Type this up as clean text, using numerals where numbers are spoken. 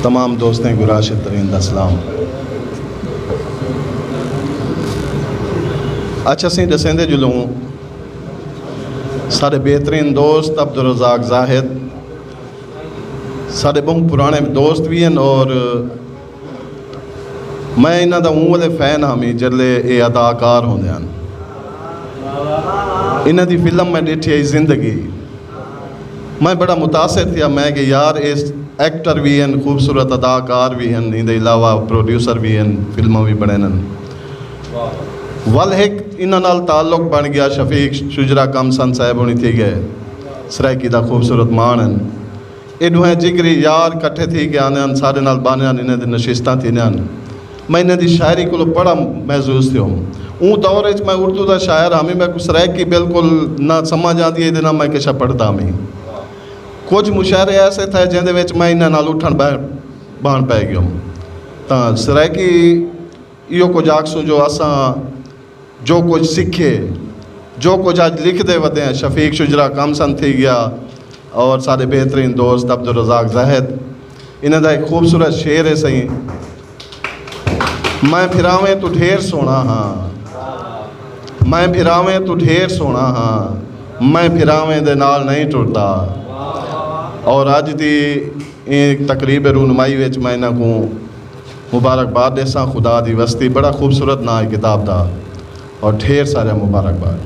تمام دوستیں کو راشد ترین دا سلام. اچھا سی دسیں دے جلوں سارے بہترین دوست عبدالرزاق زاہد سارے بہت پرانے دوست بھی ہیں اور میں انہاں دا والے فین ہمیں جلے اے اداکار ہوندے ہیں. انہاں دی فلم میں ڈیٹھی ہے زندگی میں بڑا متاثر تھیا میں کہ یار اس ایکٹر بھی ہیں خوبصورت اداکار بھی ہیں ان دے علاوہ پروڈیوسر بھی ہیں فلموں بھی بڑے ہیں. والہک انہاں نال تعلق بن گیا شفیق شجرا کمسن صاحب ہونی تھی گئے سرائکی دا خوبصورت مان ہیں ایڈوہیں جگری یار کٹھے تھی کہ آنے ہیں سارے نال بانے ہیں انہیں دے نشستہ تھی ہیں. میں انہیں دی شاعری کو بڑا محظوظ تھی ہوں اون دور اچ میں اردو دا شاعر ہمیں میں کچھ سرائکی بالکل نہ سمجھ آتی ہے نہ میں کشا پڑھتا ہمیں. کچھ مشاعرے ایسے تھے جن دے وچ میں انہیں نال اٹھن بان پہ گیا ہوں. تاں سرائکی یہ کچھ آکسوں جو اساں جو کچھ سکھے جو کچھ آج لکھ دے ودے ہیں شفیق شجرا کمسن تھی گیا اور سارے بہترین دوست عبدالرزاق زاہد انہیں دا ایک خوبصورت شعر ہے صحیح میں پھراویں تو ڈھیر سونا ہاں میں پھراویں تو ڈھیر سونا ہاں میں پھراویں دے نال نہیں ٹرتا. اور آج دی ایک تقریب رونمائی وچ میں انہاں کو مبارکباد دیساں خدا دی وستی بڑا خوبصورت نا ہے کتاب دا اور ڈھیر سارے مبارکباد.